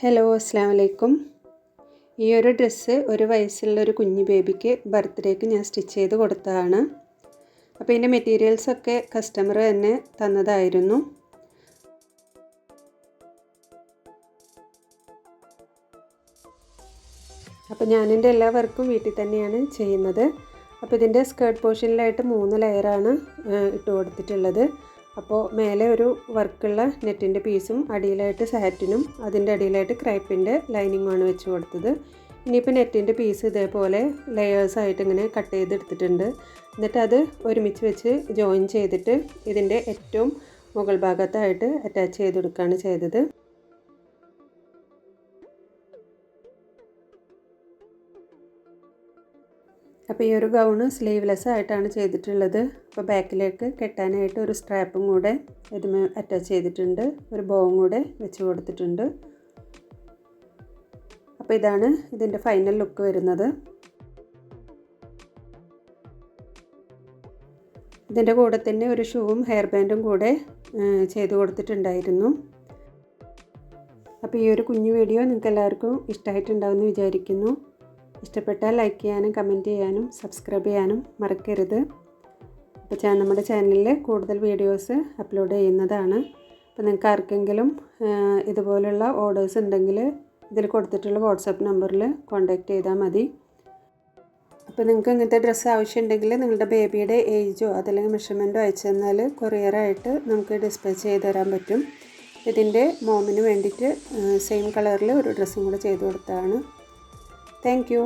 Hello അസ്സാം വലൈക്കും. ഈ ഒരു ഡ്രസ്സ് ഒരു വയസ്സുള്ളൊരു കുഞ്ഞു ബേബിക്ക് ബർത്ത്ഡേക്ക് ഞാൻ സ്റ്റിച്ച് ചെയ്ത് കൊടുത്തതാണ്. അപ്പോൾ ഇതിൻ്റെ മെറ്റീരിയൽസൊക്കെ കസ്റ്റമർ തന്നെ തന്നതായിരുന്നു. അപ്പോൾ ഞാനെൻ്റെ എല്ലാ വർക്കും വീട്ടിൽ തന്നെയാണ് ചെയ്യുന്നത്. അപ്പോൾ ഇതിൻ്റെ സ്കേർട്ട് പോർഷനിലായിട്ട് 3 ലെയറാണ് ഇട്ട് കൊടുത്തിട്ടുള്ളത്. അപ്പോൾ മേലെ ഒരു വർക്കുള്ള നെറ്റിൻ്റെ പീസും അടിയിലായിട്ട് സാറ്റിനും അതിൻ്റെ അടിയിലായിട്ട് ക്രൈപ്പിൻ്റെ ലൈനിങ്ങുമാണ് വെച്ച് കൊടുത്തത്. ഇനിയിപ്പോൾ നെറ്റിൻ്റെ പീസ് ഇതേപോലെ ലെയേഴ്സായിട്ട് ഇങ്ങനെ കട്ട് ചെയ്തെടുത്തിട്ടുണ്ട്. എന്നിട്ട് അത് ഒരുമിച്ച് വെച്ച് ജോയിൻ ചെയ്തിട്ട് ഇതിൻ്റെ ഏറ്റവും മുകൾ ഭാഗത്തായിട്ട് അറ്റാച്ച് ചെയ്ത് കൊടുക്കുകയാണ് ചെയ്തത്. അപ്പോൾ ഈ ഒരു ഗൗണ് സ്ലീവ്ലെസ് ആയിട്ടാണ് ചെയ്തിട്ടുള്ളത്. അപ്പോൾ ബാക്കിലേക്ക് കെട്ടാനായിട്ട് ഒരു സ്ട്രാപ്പും കൂടെ ഇതുമേ അറ്റാച്ച് ചെയ്തിട്ടുണ്ട്. ഒരു ബോവും കൂടെ വെച്ച് കൊടുത്തിട്ടുണ്ട്. അപ്പോൾ ഇതാണ് ഇതിൻ്റെ ഫൈനൽ ലുക്ക് വരുന്നത്. ഇതിൻ്റെ കൂടെ തന്നെ ഒരു ഷൂവും ഹെയർ ബാൻഡും കൂടെ ചെയ്ത് കൊടുത്തിട്ടുണ്ടായിരുന്നു. അപ്പോൾ ഈ ഒരു കുഞ്ഞു വീഡിയോ നിങ്ങൾക്ക് എല്ലാവർക്കും ഇഷ്ടമായിട്ടുണ്ടാവുമെന്ന് വിചാരിക്കുന്നു. ഇഷ്ടപ്പെട്ടാൽ ലൈക്ക് ചെയ്യാനും കമൻറ്റ് ചെയ്യാനും സബ്സ്ക്രൈബ് ചെയ്യാനും മറക്കരുത്. അപ്പോൾ നമ്മുടെ ചാനലിൽ കൂടുതൽ വീഡിയോസ് അപ്ലോഡ് ചെയ്യുന്നതാണ്. അപ്പോൾ നിങ്ങൾക്ക് ആർക്കെങ്കിലും ഇതുപോലുള്ള ഓർഡേഴ്സ് ഉണ്ടെങ്കിൽ ഇതിൽ കൊടുത്തിട്ടുള്ള വാട്സാപ്പ് നമ്പറിൽ കോൺടാക്റ്റ് ചെയ്താൽ മതി. അപ്പോൾ നിങ്ങൾക്ക് ഇങ്ങനത്തെ ഡ്രസ്സ് ആവശ്യമുണ്ടെങ്കിൽ നിങ്ങളുടെ ബേബിയുടെ ഏജോ അതല്ലെങ്കിൽ മെഷർമെൻറ്റോ അയച്ചു തന്നാൽ കൊറിയറായിട്ട് നമുക്ക് ഡിസ്പാച്ച് ചെയ്ത് തരാൻ പറ്റും. ഇതിൻ്റെ മോമിന് വേണ്ടിയിട്ട് സെയിം കളറിൽ ഒരു ഡ്രസ്സും കൂടെ ചെയ്ത് കൊടുത്തതാണ്. Thank you.